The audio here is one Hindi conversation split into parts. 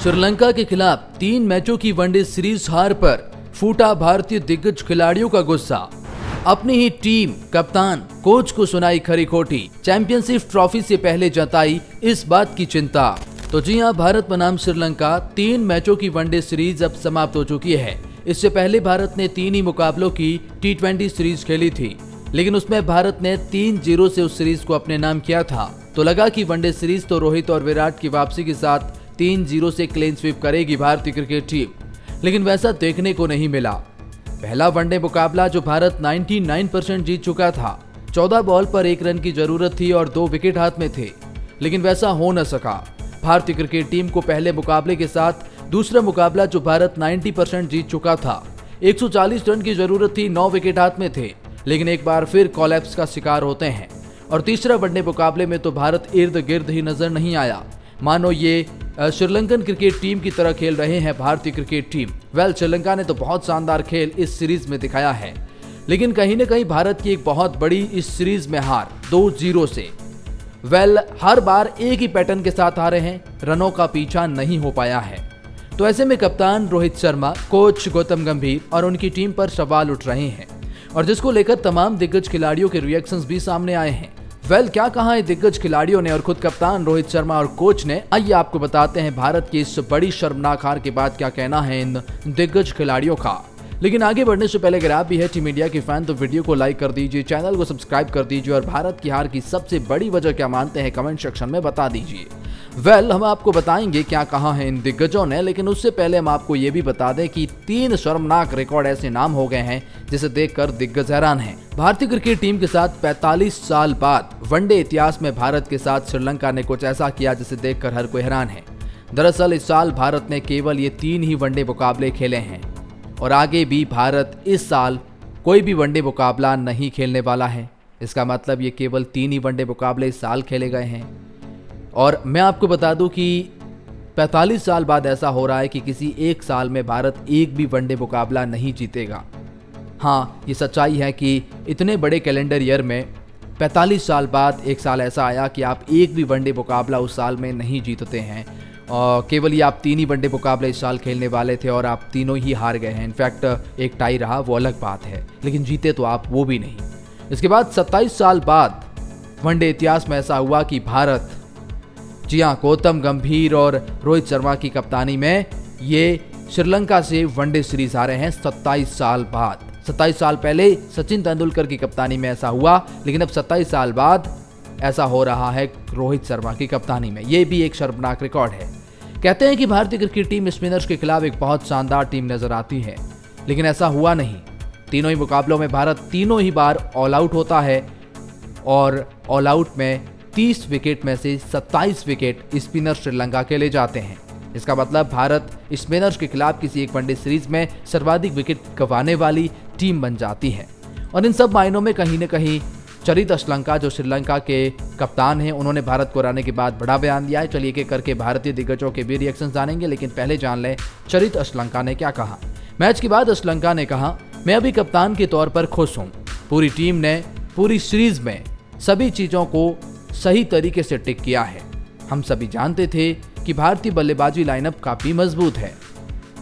श्रीलंका के खिलाफ 3 मैचों की वनडे सीरीज हार पर फूटा भारतीय दिग्गज खिलाड़ियों का गुस्सा। अपनी ही टीम, कप्तान, कोच को सुनाई खरी खोटी। चैंपियनशिप ट्रॉफी से पहले जताई इस बात की चिंता। तो जी हां, भारत बनाम श्रीलंका 3 मैचों की वनडे सीरीज अब समाप्त हो चुकी है। इससे पहले भारत ने 3 ही मुकाबलों की T20 सीरीज खेली थी, लेकिन उसमें भारत ने 3-0 से उस सीरीज को अपने नाम किया था। तो लगा कि वनडे सीरीज तो रोहित और विराट की वापसी के साथ 3-0 से क्लीन स्वीप करेगी भारतीय क्रिकेट टीम, लेकिन वैसा देखने को नहीं मिला। पहला वनडे मुकाबला जो भारत 99% जीत चुका था, 14 बॉल पर 1 रन की जरूरत थी और 2 विकेट हाथ में थे, लेकिन वैसा हो न सका। भारतीय क्रिकेट टीम को पहले मुकाबले के साथ दूसरा मुकाबला जो भारत 90% जीत चुका था, 140 रन की जरूरत थी, 9 विकेट हाथ में थे, लेकिन एक बार फिर कोलैप्स का शिकार होते हैं। और तीसरा वनडे मुकाबले में तो भारत इर्द गिर्द ही नजर नहीं आया, मानो ये श्रीलंकन क्रिकेट टीम की तरह खेल रहे हैं भारतीय क्रिकेट टीम। श्रीलंका ने तो बहुत शानदार खेल इस सीरीज में दिखाया है, लेकिन कहीं न कहीं भारत की एक बहुत बड़ी इस सीरीज में हार 2-0 से। हर बार एक ही पैटर्न के साथ हारे हैं, रनों का पीछा नहीं हो पाया है। तो ऐसे में कप्तान रोहित शर्मा, कोच गौतम गंभीर और उनकी टीम पर सवाल उठ रहे हैं, और जिसको लेकर तमाम दिग्गज खिलाड़ियों के रिएक्शंस भी सामने आए हैं। क्या कहा है दिग्गज खिलाड़ियों ने और खुद कप्तान रोहित शर्मा और कोच ने, आइए आपको बताते हैं भारत की इस बड़ी शर्मनाक हार के बाद क्या कहना है इन दिग्गज खिलाड़ियों का। लेकिन आगे बढ़ने से पहले अगर आप भी है टीम इंडिया के फैन तो वीडियो को लाइक कर दीजिए, चैनल को सब्सक्राइब कर दीजिए और भारत की हार की सबसे बड़ी वजह क्या मानते हैं कमेंट सेक्शन में बता दीजिए। हम आपको बताएंगे क्या कहा है इन दिग्गजों ने, लेकिन उससे पहले हम आपको ये भी बता दें कि 3 शर्मनाक रिकॉर्ड ऐसे नाम हो गए हैं जिसे देखकर दिग्गज हैरान हैं। भारतीय क्रिकेट टीम के साथ 45 साल बाद वनडे इतिहास में भारत के साथ श्रीलंका ने कुछ ऐसा किया जिसे देखकर हर कोई हैरान है। दरअसल इस साल भारत ने केवल ये 3 ही वनडे मुकाबले खेले हैं और आगे भी भारत इस साल कोई भी वनडे मुकाबला नहीं खेलने वाला है। इसका मतलब ये केवल 3 ही वनडे मुकाबले इस साल खेले गए हैं। और मैं आपको बता दूं कि 45 साल बाद ऐसा हो रहा है कि किसी एक साल में भारत एक भी वनडे मुकाबला नहीं जीतेगा। हाँ, ये सच्चाई है कि इतने बड़े कैलेंडर ईयर में 45 साल बाद एक साल ऐसा आया कि आप एक भी वनडे मुकाबला उस साल में नहीं जीतते हैं, और केवल ये आप 3 ही वनडे मुकाबले इस साल खेलने वाले थे और आप तीनों ही हार गए हैं। इनफैक्ट एक टाई रहा, वो अलग बात है, लेकिन जीते तो आप वो भी नहीं। इसके बाद 27 साल बाद वनडे इतिहास में ऐसा हुआ कि भारत, जी हाँ, गौतम गंभीर और रोहित शर्मा की कप्तानी में ये श्रीलंका से वनडे सीरीज हारे हैं 27 साल बाद। 27 साल पहले सचिन तेंदुलकर की कप्तानी में ऐसा हुआ, लेकिन अब 27 साल बाद ऐसा हो रहा है रोहित शर्मा की कप्तानी में। ये भी एक शर्मनाक रिकॉर्ड है। कहते हैं कि भारतीय क्रिकेट टीम स्पिनर्स के खिलाफ एक बहुत शानदार टीम नजर आती है, लेकिन ऐसा हुआ नहीं। तीनों ही मुकाबलों में भारत तीनों ही बार ऑल आउट होता है और ऑल आउट में 30 विकेट में से 27 विकेट स्पिनर श्रीलंका के ले जाते हैं। इसका मतलब भारत स्पिनर्स के खिलाफ किसी एक वनडे सीरीज में सर्वाधिक विकेट गंवाने वाली टीम बन जाती है। और इन सब मायनों में कहीं न कहीं चरित अश्लंका जो श्रीलंका के कप्तान हैं, उन्होंने भारत को हराने के बाद बड़ा बयान दिया है। चलिए एक एक करके भारतीय दिग्गजों के भी रिएक्शन जानेंगे, लेकिन पहले जान लें चरित अश्लंका ने क्या कहा। मैच के बाद अश्लंका ने कहा, मैं अभी कप्तान के तौर पर खुश हूँ। पूरी टीम ने पूरी सीरीज में सभी चीजों को सही तरीके से टिक किया है। हम सभी जानते थे कि भारतीय बल्लेबाजी लाइनअप काफी मजबूत है,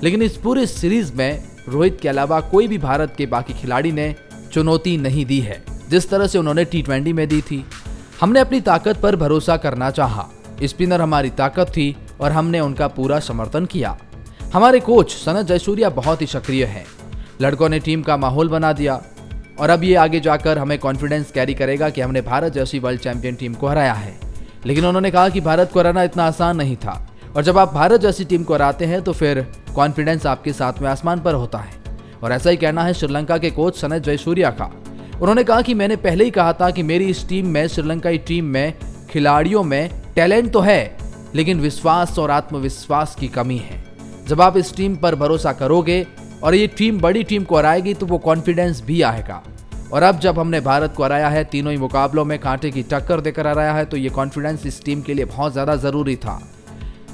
लेकिन इस पूरे सीरीज में रोहित के अलावा कोई भी भारत के बाकी खिलाड़ी ने चुनौती नहीं दी है जिस तरह से उन्होंने T20 में दी थी। हमने अपनी ताकत पर भरोसा करना चाहा। स्पिनर हमारी ताकत थी और हमने उनका पूरा समर्थन किया। हमारे कोच सनत जयसूर्या बहुत ही सक्रिय हैं। लड़कों ने टीम का माहौल बना दिया और अब ये आगे जाकर हमें कॉन्फिडेंस कैरी करेगा कि हमने भारत जैसी वर्ल्ड चैंपियन टीम को हराया है। लेकिन उन्होंने कहा कि भारत को हराना इतना आसान नहीं था, और जब आप भारत जैसी टीम को हराते हैं तो फिर कॉन्फिडेंस आपके साथ में आसमान पर होता है। और ऐसा ही कहना है श्रीलंका के कोच सनत जयसूर्या का। उन्होंने कहा कि मैंने पहले ही कहा था कि मेरी इस टीम में, श्रीलंकाई टीम में खिलाड़ियों में टैलेंट तो है, लेकिन विश्वास और आत्मविश्वास की कमी है। जब आप इस टीम पर भरोसा करोगे और ये टीम बड़ी टीम को हराएगी तो वो कॉन्फिडेंस भी आएगा। और अब जब हमने भारत को हराया है, तीनों ही मुकाबलों में कांटे की टक्कर देकर हराया है, तो ये कॉन्फिडेंस इस टीम के लिए बहुत ज़्यादा ज़रूरी था।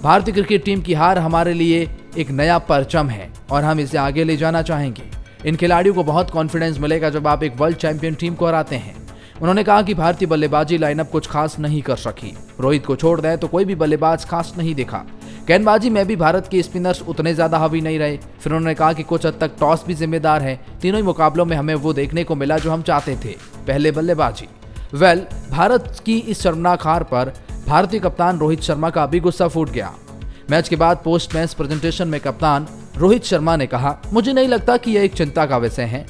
भारतीय क्रिकेट टीम की हार हमारे लिए एक नया परचम है और हम इसे आगे ले जाना चाहेंगे। इन खिलाड़ियों को बहुत कॉन्फिडेंस मिलेगा जब आप एक वर्ल्ड चैंपियन टीम को हराते हैं। उन्होंने कहा कि भारतीय बल्लेबाजी लाइनअप कुछ खास नहीं कर सकी। रोहित को छोड़ दें तो कोई भी बल्लेबाज खास नहीं दिखा। गेंदबाजी में भी भारत के स्पिनर्स उतने ज्यादा हावी नहीं रहे। फिर उन्होंने कहा कि कुछ हद तक टॉस भी जिम्मेदार है। तीनों ही मुकाबलों में हमें वो देखने को मिला जो हम चाहते थे, पहले बल्लेबाजी। भारत की इस शर्मनाक हार पर भारतीय कप्तान रोहित शर्मा का भी गुस्सा फूट गया। मैच के बाद पोस्ट मैच प्रेजेंटेशन में कप्तान रोहित शर्मा ने कहा, मुझे नहीं लगता कि यह एक चिंता का विषय है,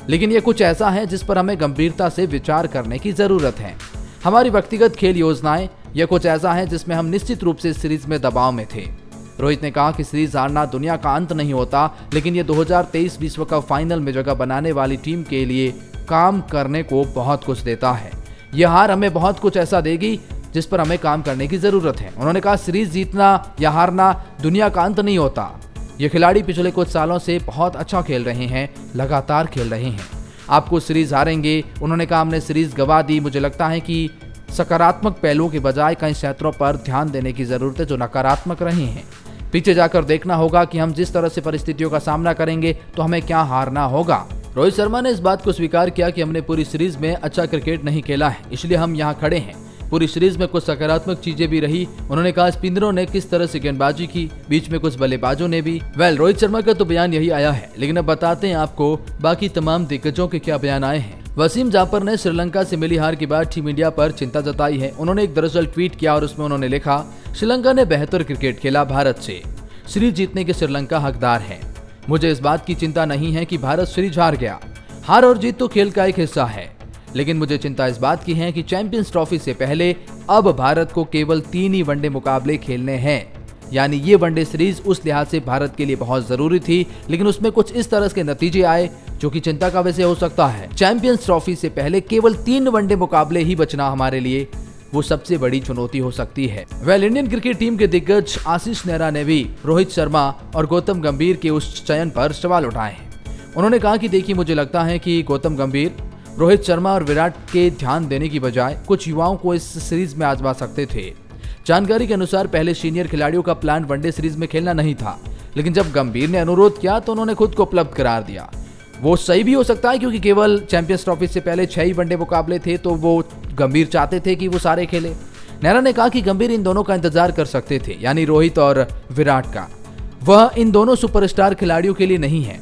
लेकिन यह कुछ ऐसा है जिस पर हमें गंभीरता से विचार करने की जरूरत है। हमारी व्यक्तिगत खेल योजनाएं, यह कुछ ऐसा है जिसमें हम निश्चित रूप से सीरीज में दबाव में थे। रोहित ने कहा कि सीरीज हारना दुनिया का अंत नहीं होता, लेकिन ये 2023 विश्व कप फाइनल में जगह बनाने वाली टीम के लिए काम करने को बहुत कुछ देता है। यह हार हमें बहुत कुछ ऐसा देगी जिस पर हमें काम करने की जरूरत है। उन्होंने कहा, सीरीज जीतना या हारना दुनिया का अंत नहीं होता। ये खिलाड़ी पिछले कुछ सालों से बहुत अच्छा खेल रहे हैं, लगातार खेल रहे हैं। आपको सीरीज हारेंगे। उन्होंने कहा, हमने सीरीज गंवा दी। मुझे लगता है कि सकारात्मक पहलुओं के बजाय कई क्षेत्रों पर ध्यान देने की जरूरत है जो नकारात्मक रहे हैं। पीछे जाकर देखना होगा कि हम जिस तरह से परिस्थितियों का सामना करेंगे तो हमें क्या हारना होगा। रोहित शर्मा ने इस बात को स्वीकार किया कि हमने पूरी सीरीज में अच्छा क्रिकेट नहीं खेला है, इसलिए हम यहाँ खड़े हैं। पूरी सीरीज में कुछ सकारात्मक चीजें भी रही। उन्होंने कहा, स्पिनरों ने किस तरह से गेंदबाजी की, बीच में कुछ बल्लेबाजों ने भी। रोहित शर्मा का तो बयान यही आया है, लेकिन अब बताते हैं आपको बाकी तमाम दिग्गजों के क्या बयान आए हैं। वसीम जाफर ने श्रीलंका से मिली हार के बाद टीम इंडिया पर चिंता जताई है। उन्होंने एक दरअसल ट्वीट किया और उसमें उन्होंने लिखा, श्रीलंका ने बेहतर क्रिकेट खेला भारत से, सीरीज जीतने के श्रीलंका हकदार है। मुझे इस बात की चिंता नहीं है कि भारत सीरीज हार गया। हार और जीत तो खेल का एक हिस्सा है, लेकिन मुझे चिंता इस बात की है कि चैंपियंस ट्रॉफी से पहले अब भारत को केवल 3 ही वनडे मुकाबले खेलने हैं। यानी ये वनडे सीरीज उस लिहाज से भारत के लिए बहुत जरूरी थी, लेकिन उसमें कुछ इस तरह के नतीजे आए जो कि चिंता का विषय हो सकता है। चैंपियंस ट्रॉफी से पहले केवल 3 वनडे मुकाबले ही बचना हमारे लिए वो सबसे बड़ी चुनौती हो सकती है। इंडियन क्रिकेट टीम के दिग्गज आशीष नेहरा ने भी रोहित शर्मा और गौतम गंभीर के उस चयन पर सवाल उठाए हैं। उन्होंने कहा कि देखिए, मुझे लगता है कि गौतम गंभीर, रोहित शर्मा और विराट के ध्यान देने की बजाय कुछ युवाओं को इस सीरीज में आजमा सकते थे। जानकारी के अनुसार पहले सीनियर खिलाड़ियों का प्लान वनडे सीरीज में खेलना नहीं था, लेकिन जब गंभीर ने अनुरोध किया तो उन्होंने खुद को उपलब्ध करार दिया। वो सही भी हो सकता है, क्योंकि केवल चैंपियंस ट्रॉफी से पहले 6 ही वनडे मुकाबले थे, तो वो गंभीर चाहते थे कि वो सारे खेले। नेहरा ने कहा कि गंभीर इन दोनों का इंतजार कर सकते थे, यानी रोहित और विराट का। वह इन दोनों सुपरस्टार खिलाड़ियों के लिए नहीं है।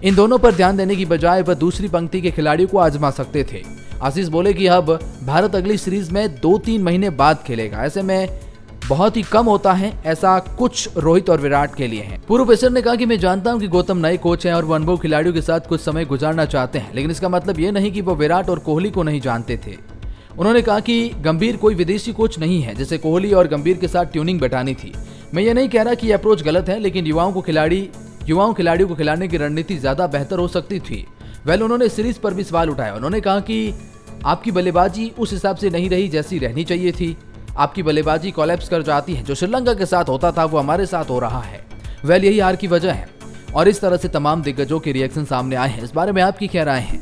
इन दोनों पर ध्यान देने की बजाय वह दूसरी पंक्ति के खिलाड़ियों को आजमा सकते थे। आशीष बोले कि अब भारत अगली सीरीज में 2-3 महीने बाद खेलेगा। ऐसे में बहुत ही कम होता है ऐसा कुछ रोहित और विराट के लिए है। पूर्व पेसर ने कहा कि मैं जानता हूं कि गौतम नए कोच हैं और वो अनुभवी खिलाड़ियों के साथ कुछ समय गुजारना चाहते हैं, लेकिन इसका मतलब ये नहीं कि वो विराट और कोहली को नहीं जानते थे। उन्होंने कहा कि गंभीर कोई विदेशी कोच नहीं है जिसे कोहली और गंभीर के साथ ट्यूनिंग बैठानी थी। मैं ये नहीं कह रहा कि यह अप्रोच गलत है, लेकिन युवाओं खिलाड़ियों को खिलाने की रणनीति ज्यादा बेहतर हो सकती थी। उन्होंने सीरीज पर भी सवाल उठाया। उन्होंने कहा कि आपकी बल्लेबाजी उस हिसाब से नहीं रही जैसी रहनी चाहिए थी। आपकी बल्लेबाजी कोलैप्स कर जाती है। जो श्रीलंका के साथ होता था वो हमारे साथ हो रहा है। यही हार की वजह है। और इस तरह से तमाम दिग्गजों के रिएक्शन सामने आए हैं। इस बारे में आपकी क्या राय है?